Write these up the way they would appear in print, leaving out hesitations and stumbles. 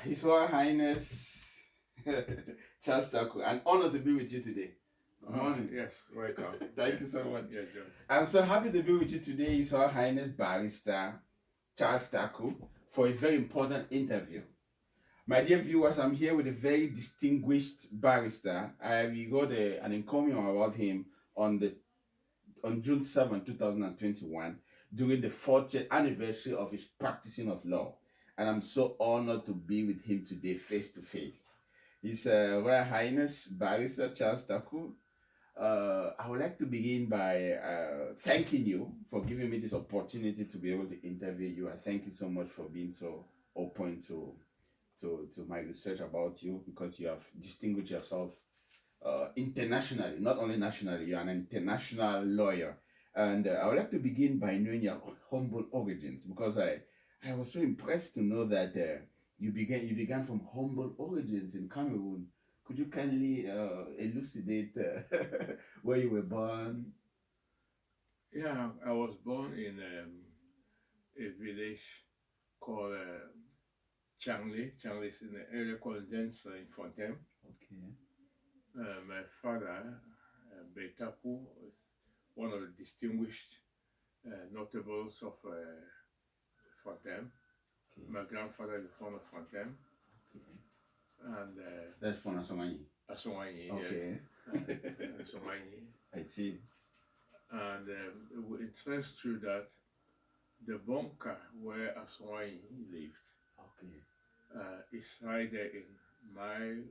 His Royal Highness Charles Taku, an honor to be with you today. Good morning. Yes, welcome. Thank you so much. Yeah, John. I'm so happy to be with you today, His Royal Highness Barrister Charles Taku, for a very important interview. My dear viewers, I'm here with a very distinguished barrister. We got an encomium about him on June 7, 2021, during the 40th anniversary of his practicing of law. And I'm so honored to be with him today face to face. His Royal Highness Barrister Charles Taku. I would like to begin by thanking you for giving me this opportunity to be able to interview you. I thank you so much for being so open to my research about you, because you have distinguished yourself internationally, not only nationally. You're an international lawyer. And I would like to begin by knowing your humble origins, because I was so impressed to know that you began from humble origins in Cameroon. Could you kindly elucidate where you were born? Yeah, I was born in a village called Changli. Changli is in the area called Zensa in Fontaine. Okay. My father, Betapu, is one of the distinguished notables of Fontaine. Okay. My grandfather is the founder of Fontaine. Okay. And That's from Asomani. Asomani, Okay. yes. Asomani. I see. And it turns true that the bunker where Asomani lived is right there in my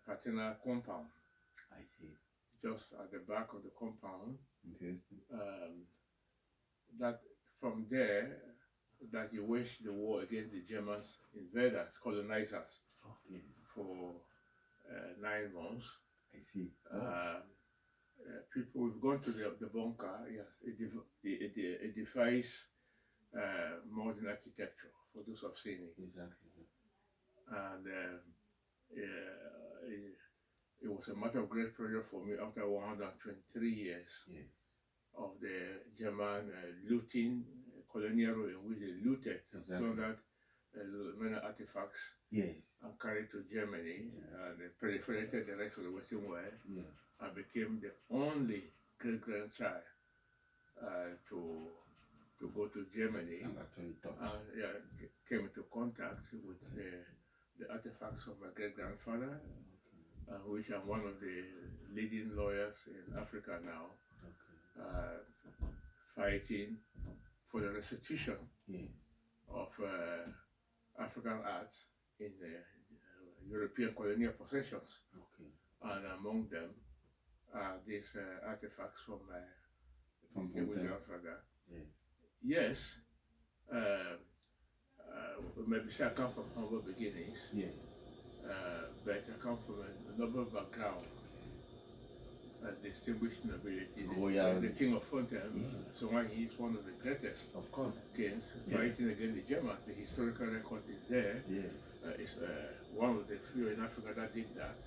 paternal compound. I see. Just at the back of the compound. Interesting. That from there, that you waged the war against the Germans invaders, colonizers, for 9 months. I see. People, we've gone to the bunker. Yes, it defies modern architecture for those who have seen it. Exactly. And it was a matter of great pleasure for me after 123 years of the German looting, colonial in which they looted, plundered many artifacts, and carried to Germany, and they proliferated the rest of the Western world, and became the only great-grandchild to go to Germany, came into contact with the artifacts of my great-grandfather, which I'm one of the leading lawyers in Africa now, fighting for the restitution of African arts in the European colonial possessions. And among them are these artifacts from my distinguished grandfather. Yes, maybe say I come from humble beginnings, but I come from a noble background, distinguished nobility. The King of Fontaine, so he is one of the greatest kings fighting against the Germans. The historical record is there. It's one of the few in Africa that did that.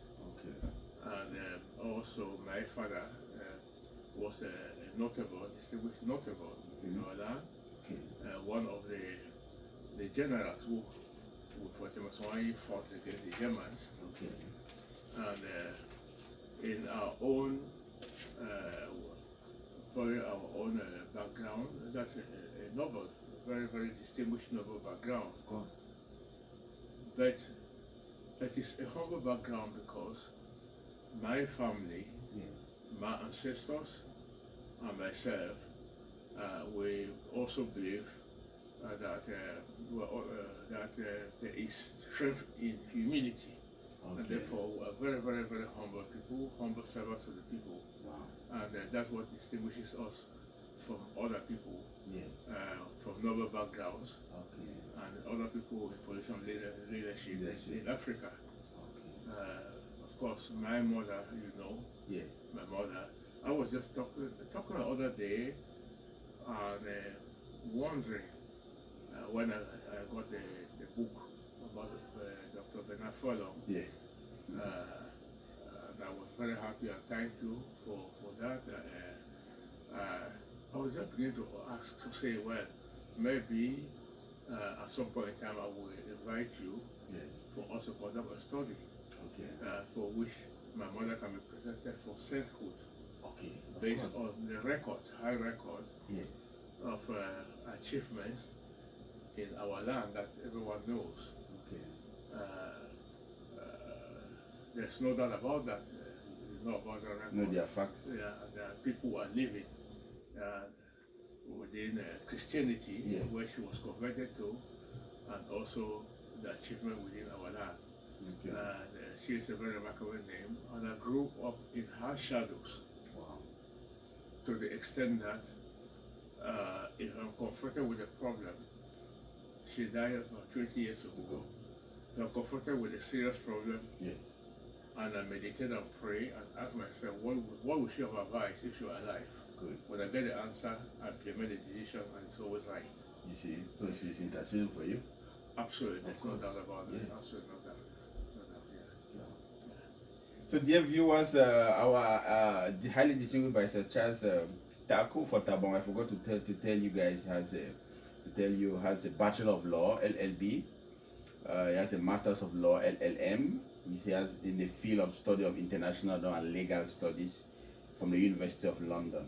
And also my father was a notable, distinguished notable in our land. One of the generals who fought against the Germans. And in our own background, that's a noble, very, very distinguished noble background. But it is a humble background because my family, my ancestors, and myself, we also believe that there is strength in humility. And therefore, we are very, very, very humble people, humble servants of the people. And that's what distinguishes us from other people, from noble backgrounds, and other people in position of leadership in Africa. Of course, my mother, my mother, I was just talking the other day, and wondering when I got the book about Dr. Bernard Furlong. And I was very happy and thank you for that. I was just beginning to ask, to say, well, maybe At some point in time, I will invite you for us to conduct a study for which my mother can be presented for sainthood. Based on the record, high record of achievements in our land that everyone knows. There's no doubt about that. You know about the record. No, they are facts. Yeah, there are people who are living within Christianity, where she was converted to, and also the achievement within our land. She is a very remarkable name, and I grew up in her shadows. To the extent that if I'm confronted with a problem, she died about 20 years ago. If I'm confronted with a serious problem, and I meditate and pray and ask myself, what would she have advised if she were alive? When I get the answer, I implement the decision, and it's always right. You see, so she's interceding for you? Absolutely, there's no doubt about it. Absolutely no doubt. So, dear viewers, our highly distinguished Barrister Charles Taku Fuatabong, I forgot to tell you guys, has a Bachelor of Law (LLB). He has a Masters of Law (LLM). He has in the field of study of international law and legal studies from the University of London.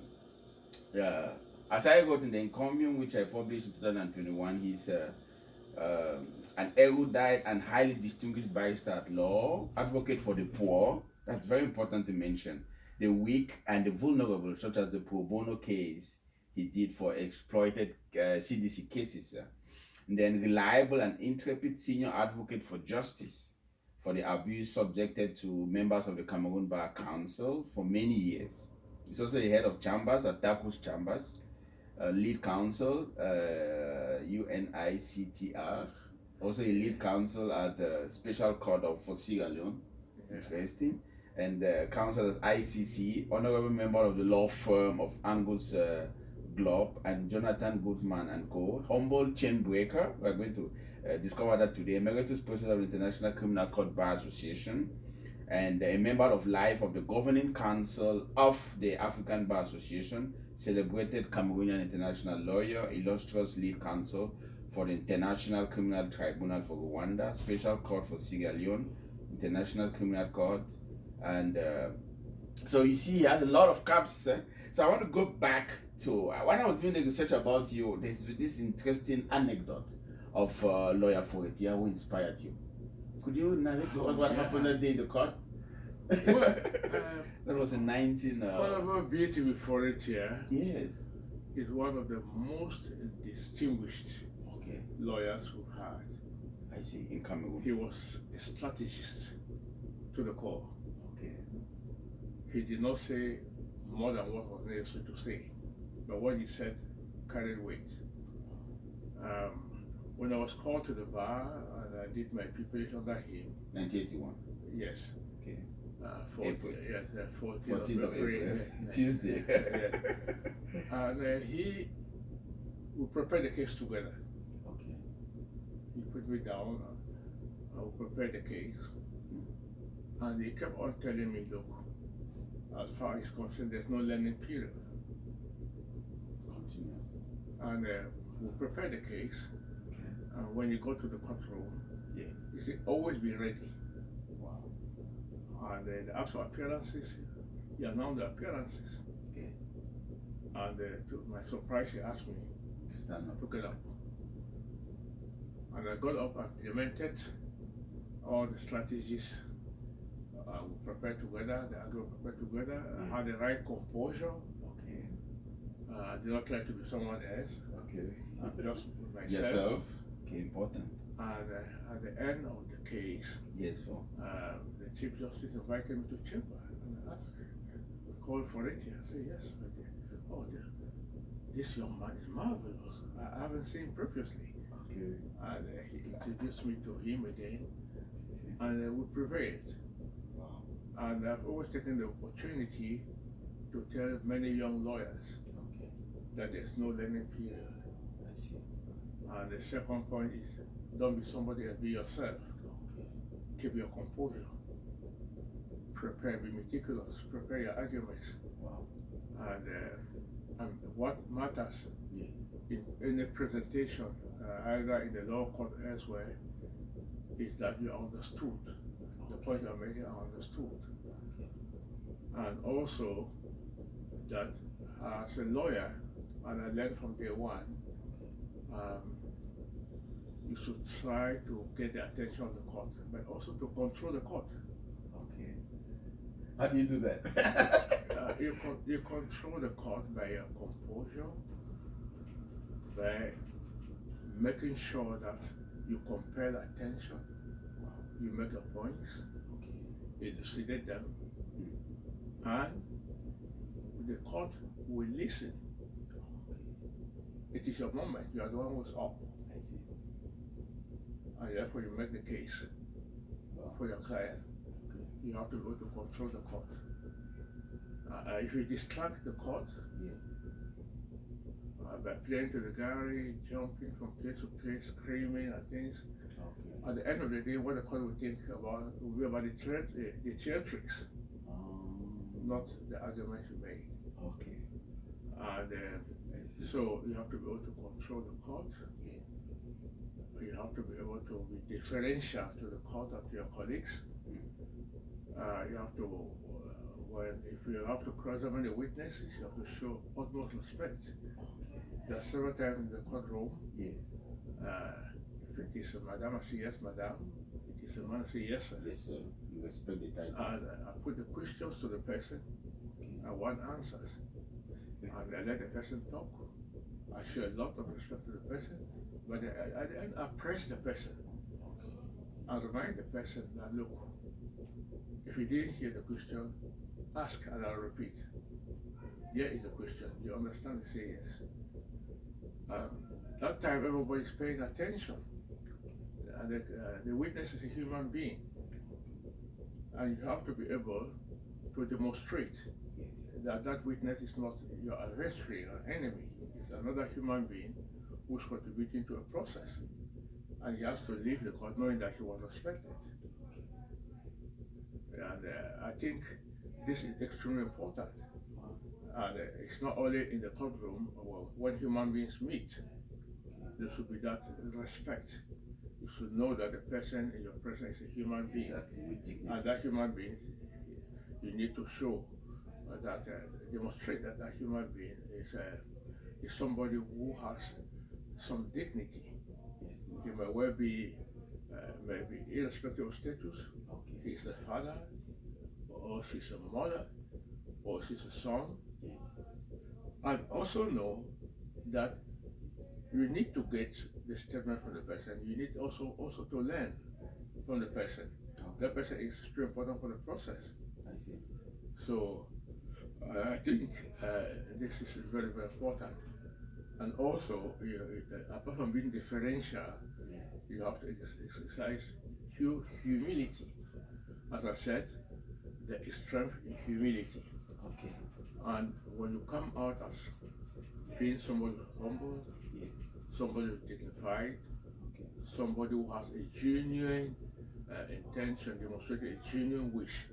As I wrote in the encomium, which I published in 2021, he's an erudite and highly distinguished barrister at law, advocate for the poor. That's very important to mention. The weak and the vulnerable, such as the pro bono case he did for exploited CDC cases. And then reliable and intrepid senior advocate for justice for the abuse subjected to members of the Cameroon Bar Council for many years. He's also the head of chambers at Taku's chambers, Lead Counsel, UNICTR, also a Lead Counsel at the Special Court for Sierra Leone, interesting, and Counsel as ICC, Honorary Member of the law firm of Angus, Gloag, and Jonathan Goodman and Co. Humble chain breaker. We're going to discover that today. Emeritus President of the International Criminal Court Bar Association, and a member of life of the Governing Council of the African Bar Association, celebrated Cameroonian International Lawyer, illustrious Lead Counsel for the International Criminal Tribunal for Rwanda, Special Court for Sierra Leone, International Criminal Court, and so you see he has a lot of caps. So I want to go back to when I was doing the research about you. There's this interesting anecdote of lawyer Foretier who inspired you. Could you narrate to us what happened that day in the court? Well, that was in 19. Honorable B.T. Foretier is one of the most distinguished lawyers we've had. I see, in Cameroon. He was a strategist to the core. He did not say more than what was necessary to say, but what he said carried weight. When I was called to the bar and I did my pupillage under him. 1981. Yes. April. Yes, 14th of April. Tuesday. And we prepared the case together. He put me down and we prepared the case. And he kept on telling me, look, as far as concerned, there's no learning period. And we prepared the case. And when you go to the courtroom, you say, always be ready. And then as for appearances, he announced the appearances. And to my surprise, he asked me to stand up, to get up. And I got up and implemented all the strategies we prepared together, the argument prepared together. I had the right composure. I did not try to be someone else. Just myself. Yourself. Important. And at the end of the case, the Chief Justice invited me to chamber and asked, called for it. I said, yes. Oh, this young man is marvelous. I haven't seen him previously. And he introduced me to him again, and we prevailed. And I've always taken the opportunity to tell many young lawyers that there's no learning period. And the second point is, don't be somebody else, be yourself. Keep your composure. Prepare, be meticulous, prepare your arguments. And what matters in any presentation, either in the law court or elsewhere, is that you understood. The point you're making are understood. And also that as a lawyer, and I learned from day one, you should try to get the attention of the court, but also to control the court. Okay. How do you do that? You control the court by your composure, by making sure that you compel attention, you make your points, elucidate them, and the court will listen. It is your moment, you are the one who's up. I see. And therefore you make the case for your client. You have to be able to control the court. If you distract the court by playing to the gallery, jumping from place to place, screaming and things, at the end of the day, what the court will think about will be about the theatrics, not the arguments you made. Okay. And so you have to be able to control the court. Yes. You have to be able to be differential to the court and to your colleagues. You have to, if you have to cross-examine the witnesses, you have to show utmost respect. There are several times in the courtroom. Yes. If it is a madam, I say yes, madam. If it is a man, I say yes, sir. Yes, sir. You respect the title. And I put the questions to the person, and one answers. And I let the person talk. I show a lot of respect to the person, but at the end I press the person and remind the person that, look, if you didn't hear the question, ask and I'll repeat. Here is the question. You understand? Say yes. That time everybody's paying attention. And the witness is a human being, and you have to be able to demonstrate that witness is not your adversary or enemy. It's another human being who's contributing to a process, and he has to leave the court knowing that he was respected. And I think this is extremely important. And it's not only in the courtroom, or when human beings meet, there should be that respect. You should know that the person in your presence is a human being, and that human being, you need to show that, demonstrate that that human being is somebody who has some dignity. He may well be, maybe irrespective of status, he's a father, or she's a mother, or she's a son. And also know that you need to get the statement from the person. You need also to learn from the person. That person is extremely important for the process. I see. So I think this is very, very important. And also, apart from being differential, you have to exercise humility. As I said, there is strength in humility. Okay. And when you come out as being somebody who's humble, somebody who's dignified, somebody who has a genuine intention, demonstrating a genuine wish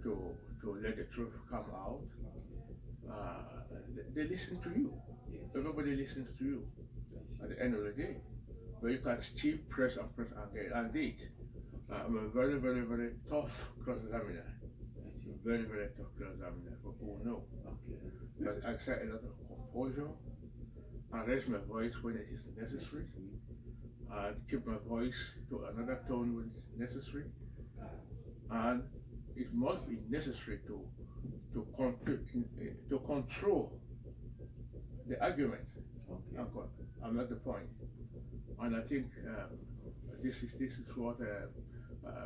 to let the truth come out, they listen to you. Everybody listens to you at the end of the day. But you can still press and get. Indeed, I'm a very, very, very tough cross-examiner. Very, very tough cross-examiner. People will know. But I exert a lot of composure. I raise my voice when it is necessary. I keep my voice to another tone when it's necessary. And it must be necessary to control the argument. I'm at the point. And I think this is what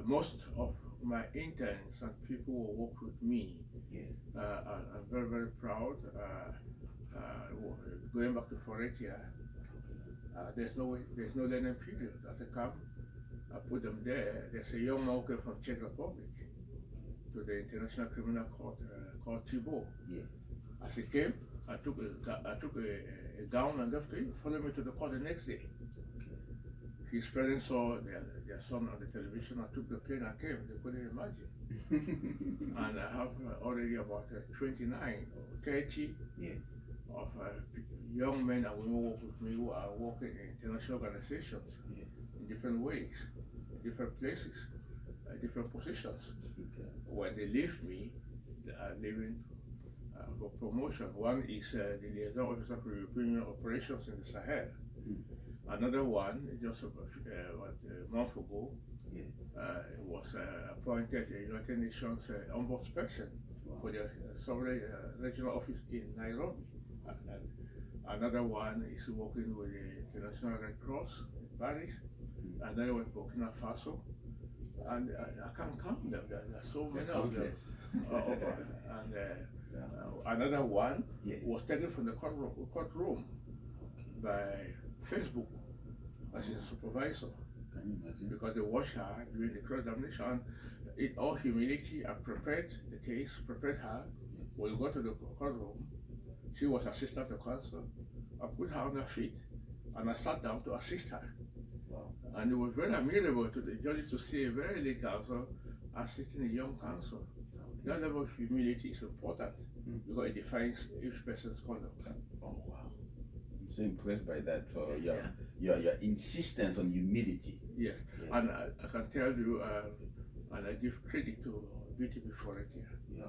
most of my interns and people who work with me, I'm very, very proud. Going back to 40th Anni, there's no learning period. As I come, I put them there. There's a young man who came from Czech Republic to the International Criminal Court called Thibault. As he came, I took a gown and gave to him. Followed me to the court the next day. His parents saw their son on the television. I took the plane and came. They couldn't imagine. And I have already about 29 or 30 of young men and women who work with me who are working in international organizations in different ways, in different places, different positions. Okay. When they leave me, they are leaving for promotion. One is the liaison officer for European Union operations in the Sahel. Another one, just a month ago, was appointed a United Nations ombudsperson for the sovereign regional office in Nairobi. Another one is working with the International Red Cross in Paris. Another one Burkina Faso. And I can't count them. There are so many of them. And another one was taken from the courtroom by Facebook as a supervisor. Can you imagine? Because they watched her during the cross-examination. In all humility, I prepared the case, prepared her. When we got to the courtroom, she was assistant to counsel. I put her on her feet and I sat down to assist her. Wow. And it was very admirable to the judges to see a very lead counsel assisting a young counsel. That level of humility is important because it defines each person's conduct. Oh wow. I'm so impressed by that for your insistence on humility. Yes. And I can tell you, and I give credit to BTB Foretia.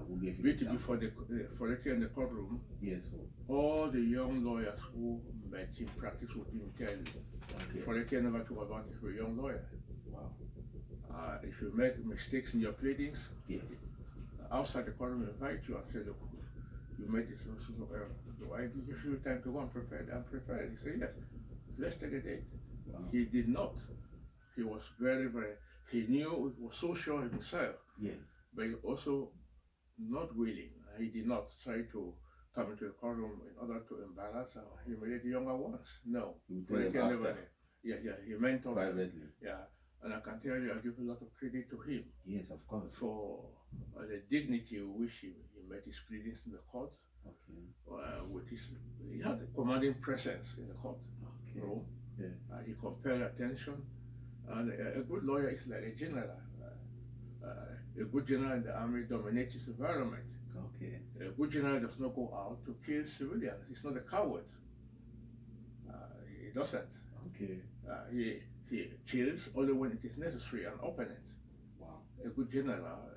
We'll give BTB for the Foretia in the courtroom. Yes. All the young lawyers who met in practice with me tell you, Foretia never took advantage of a young lawyer. Wow. If you make mistakes in your pleadings, outside the courtroom invite you and say, look, you made this error. So I give you time to go and prepare. I'm prepared. He said, yes, let's take a date. Wow. He did not. He was very, he knew, he was so sure of himself. Yes. But he also not willing. He did not try to come into the courtroom in order to embarrass or humiliate the younger ones. No. He never. He mentored privately. Them. Yeah. And I can tell you, I give a lot of credit to him. Yes, of course. For the dignity with which he made his pleadings in the court. With he had a commanding presence in the court room. He compelled attention. And a good lawyer is like a general. A good general in the army dominates his environment. A good general does not go out to kill civilians. He's not a coward. He doesn't. He kills only when it is necessary and opponent. Wow. A good general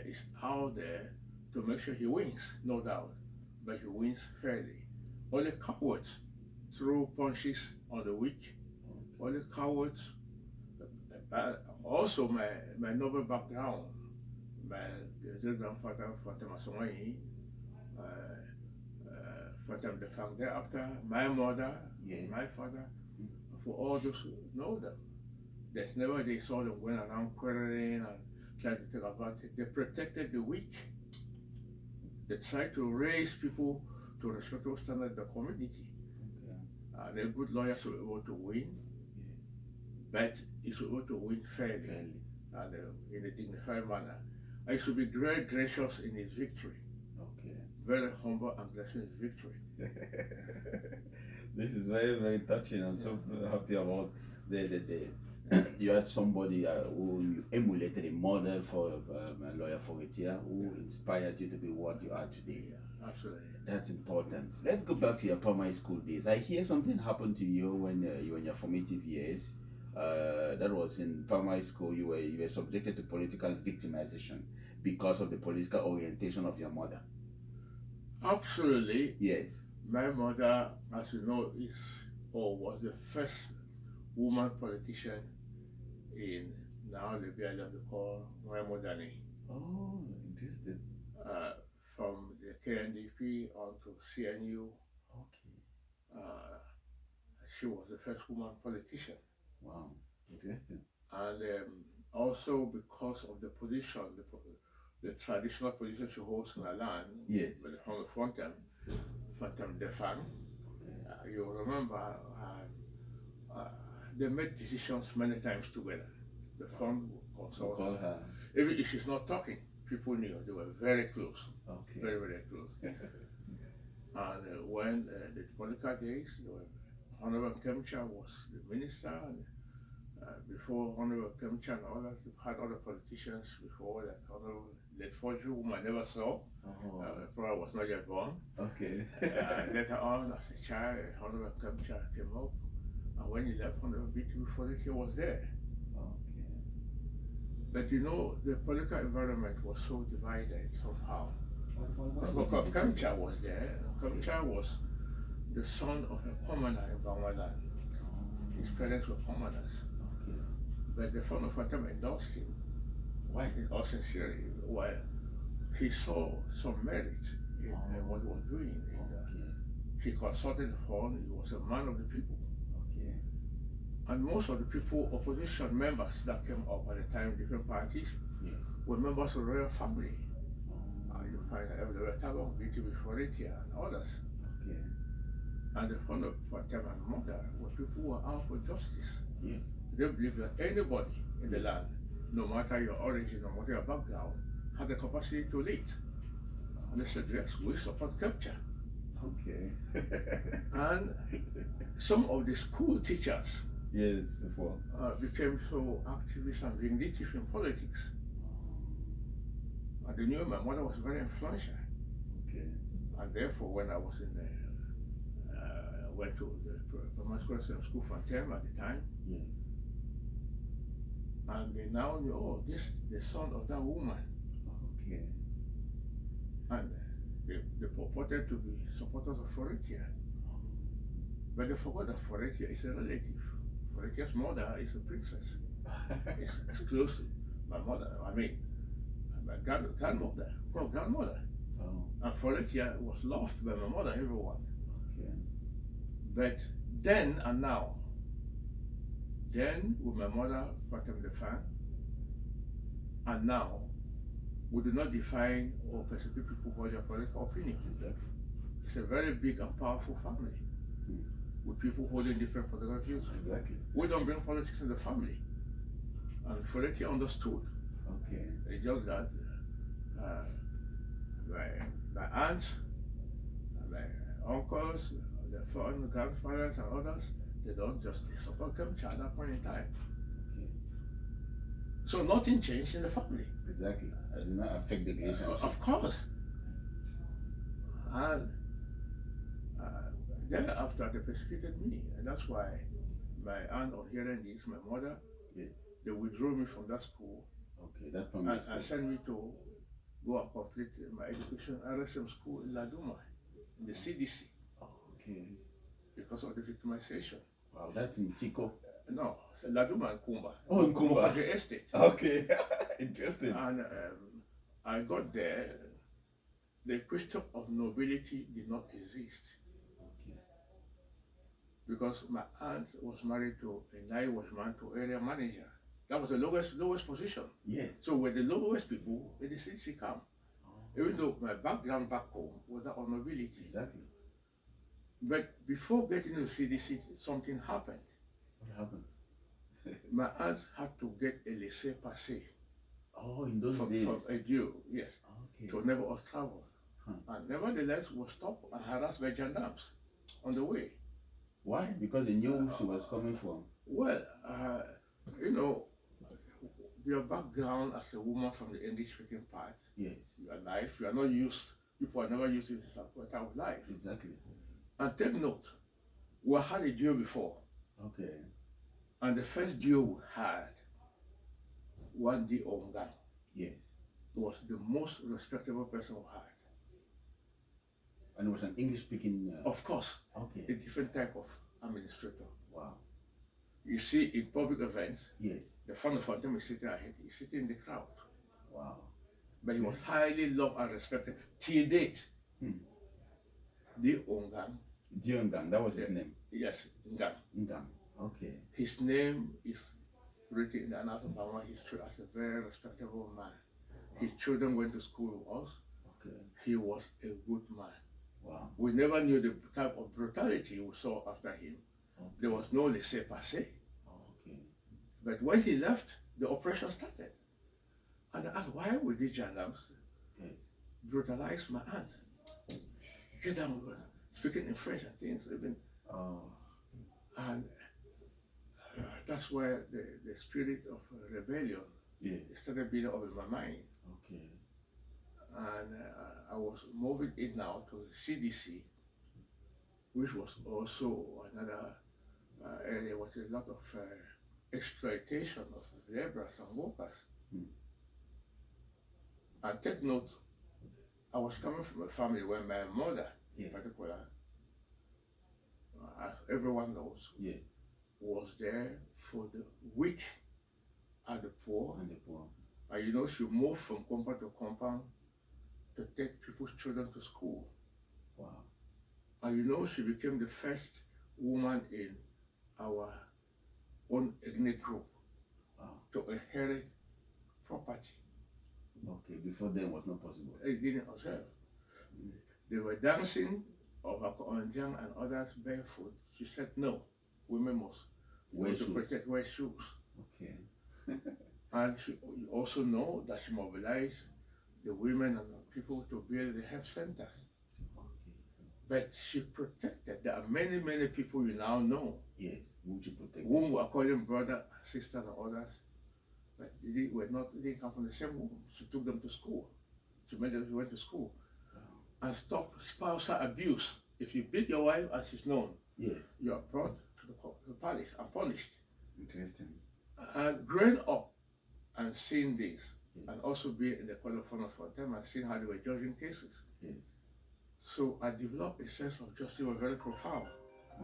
is out there to make sure he wins, no doubt, but he wins fairly. Only cowards throw punches on the weak. Only cowards. Also, my noble background, my great-grandfather, Fuatabong, Fuatabong the founder, after my mother, my father, for all those who know them. There's never they saw them going around quarreling and trying to take advantage. They protected the weak. They tried to raise people to respectable standards of the community. And a good lawyer should be able to win, but he should be able to win fairly and in a dignified manner. And he should be very gracious in his victory. Very humble and gracious in his victory. This is very, very touching. I'm so happy about the you had somebody who you emulated, a model for a lawyer for Foretia, who inspired you to be what you are today. Absolutely. That's important. Let's go back to your primary school days. I hear something happened to you when you were in your formative years. That was in primary school. You were subjected to political victimization because of the political orientation of your mother. Absolutely. Yes. My mother, as you know, was the first woman politician in now Libya that we call Modani. Oh, interesting. From the KNDP on to CNU. She was the first woman politician. Wow, interesting. And also because of the position, the traditional position she holds in her land, from the Fuatabong Defang. You remember, they made decisions many times together. The fund consulted her. Even if she's not talking, people knew they were very close. Very, very close. And when the political days, Honorary Member was the minister, and before Honorable Kemcha and others, had other politicians before, like Honorable Lekelefac, whom I never saw. Probably was not yet born. Okay. Later on, as a child, Honorable Kemcha came up, and when he left, Honorable BT was there. Okay. But you know, the political environment was so divided somehow. Because Kemcha was there. Kemcha was the son of a commoner in Rwanda. His parents were commoners. Okay. But the father of them endorsed him. Why? In all sincerity, while he saw some merit in what he was doing. He consulted the fund, he was a man of the people. Okay. And most of the people, opposition members that came up at the time in different parties, were members of the royal family. You find everywhere, Fuatabong, BT and others. Okay. And the founder of them and mother were people who were out for justice. Yes. They believe that anybody in the land, no matter your origin, no matter your background, had the capacity to lead. And they said, yes, we support capture. Okay. And some of the school teachers became so activist and vindictive in politics. And they knew my mother was very influential. Okay. And therefore, when I was in the, went to the primary school for term at the time, and they now knew, oh, this is the son of that woman. Okay. And they purported to be supporters of Foretia. But they forgot that Foretia is a relative. Foretia's mother is a princess. it's close to my mother, my grandmother. And Foretia was loved by my mother and everyone. Okay. But then and now, then with my mother, Fatima the Fan, and now, we do not define or persecute people for their political opinions. Exactly. It's a very big and powerful family with people holding different political views. Exactly. We don't bring politics in the family. And Foretia understood. Okay. It's just that my aunts, my uncles, their foreign grandfathers and others, they support Kemcha at that point in time. Okay. So nothing changed in the family. Exactly. It did not affect the relationship. Of course. And thereafter they persecuted me, and that's why my aunt, on hearing this, my mother, they withdrew me from that school. Okay, that promised. And sent me to go and complete my education at RSM school in Laduma, in the CDC. Okay. Because of the victimization. Wow, that's in Tiko. No, Laduma and Kumba. Oh, in Kumba. The estate. Okay, interesting. And I got there. The question of nobility did not exist. Okay. Because my aunt was married to a guy who was married to area manager. That was the lowest position. Yes. So we're the lowest people in the CDC camp. Even though my background back home was that of nobility. Exactly. But before getting to CDC, something happened. What happened? My aunt had to get a laissez-passer. Oh, in those days? From a Jew, yes. Okay. To never of travel. And nevertheless was stopped and harassed by gendarmes on the way. Why? Because they knew she was coming from. Well, you know, your background as a woman from the English-speaking part, your life, you are not used, people are never used to this type of life. Exactly. And take note, we had a Jew before. Okay. And the first Jew we had, Nchumbonga. Yes. He was the most respectable person we had. And it was an English-speaking... Of course. Okay. A different type of administrator. Wow. You see, in public events, yes, the founder of them is sitting ahead. He's sitting in the crowd. Wow. But he was highly loved and respected till date. Nchumbonga, that was his name? Yes, Nchumbonga. Okay. His name is written in the annals of our history as a very respectable man. His children went to school with us. Okay. He was a good man. Wow. We never knew the type of brutality we saw after him. Okay. There was no laissez-passer. Okay. But when he left, the operation started. And I asked, why would these gendarmes brutalize my aunt? Get them speaking in French and things, even. Oh. And that's where the spirit of rebellion started building up in my mind. Okay. And I was moving in now to the CDC, which was also another area with a lot of exploitation of laborers and workers. And take note, I was coming from a family where my mother, in particular, as everyone knows, was there for the weak and the poor. And you know, she moved from compound to compound to take people's children to school. Wow. And you know, she became the first woman in our own ethnic group to inherit property. Okay, before then was not possible. It didn't observe. They were dancing of Akonjang and others barefoot. She said no, women must wear shoes. Okay. And she also know that she mobilized the women and the people to build the health centers. But she protected. There are many, many people you now know. Yes, whom she protected. Whom were calling brother, sister, and others. But they didn't come from the same womb. She took them to school. She made them went to school. And stop spousal abuse. If you beat your wife and she's known, you are brought to the palace and punished. Interesting. And growing up and seeing this, and also being in the court of honor for them and seeing how they were judging cases. So I developed a sense of justice was very profound.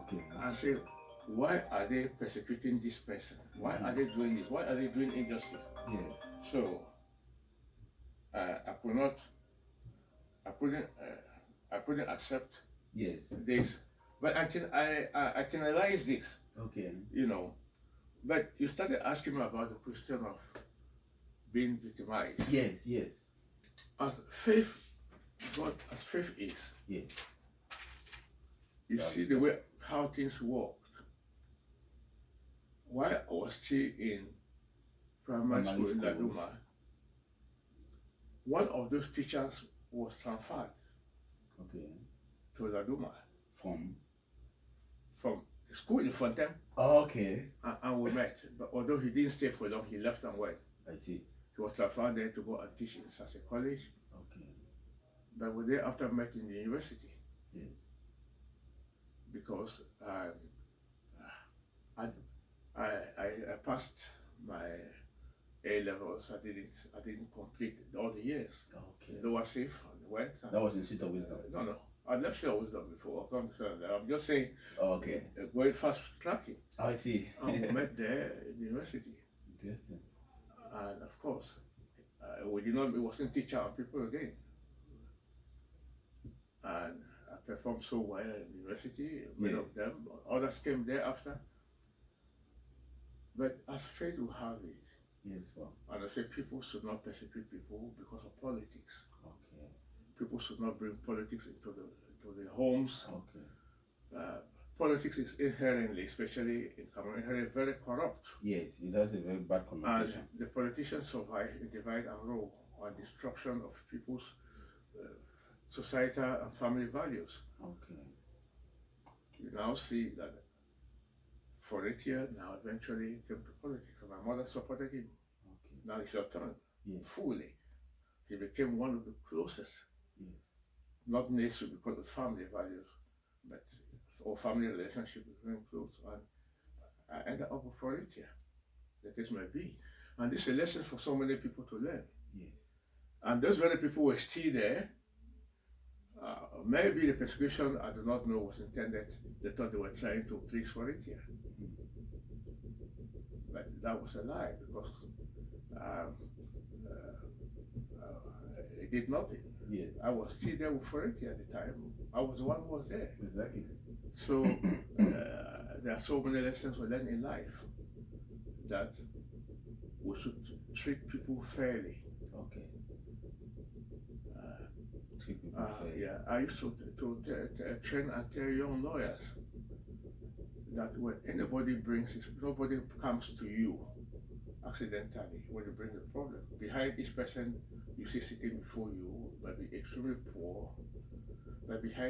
Okay. And said, why are they persecuting this person? Why are they doing this? Why are they doing injustice? So I couldn't accept this. But until I internalized this, you know, but you started asking me about the question of being victimized. As faith, God as faith is. You see the way how things worked. While I was still in primary school in Laduma, one of those teachers was transferred to Laduma from school in Fontaine. And we met. But although he didn't stay for long, he left and went. I see. He was transferred there to go and teach in Sase College. But we thereafter met in the university. Because I passed my A levels. I didn't complete all the years. They were safe and went. And that was in Seat of Wisdom. No. I left Seat of Wisdom before. I'm just saying. Going fast tracking. I see. And we met there in the university. Interesting. And of course, we wasn't teacher and people again. And I performed so well in the university, many of them, others came there after. But as fate will have it, and I say people should not persecute people because of politics. People should not bring politics into the homes. Politics is inherently, especially in Cameroon, very corrupt. It has a very bad connotation. And the politicians survive in divide and rule and destruction of people's societal and family values. You now see that 40th Anni now eventually came to politics. My mother supported him. Now it's your turn. Fully. He became one of the closest. Not necessarily because of family values, but or family relationship is very close. And I ended up with 40th Anni. The case may be. And this is a lesson for so many people to learn. And those very people were still there. Maybe the persecution, I do not know, was intended. They thought they were trying to please 40th Anni. But that was a lie because it did nothing. I was still there with 40th Anni at the time. I was the one who was there. Exactly. So there are so many lessons we learn in life that we should treat people fairly. I used to train and tell young lawyers that when anybody nobody comes to you accidentally when you bring a problem. Behind each person you see sitting before you might be extremely poor, but behind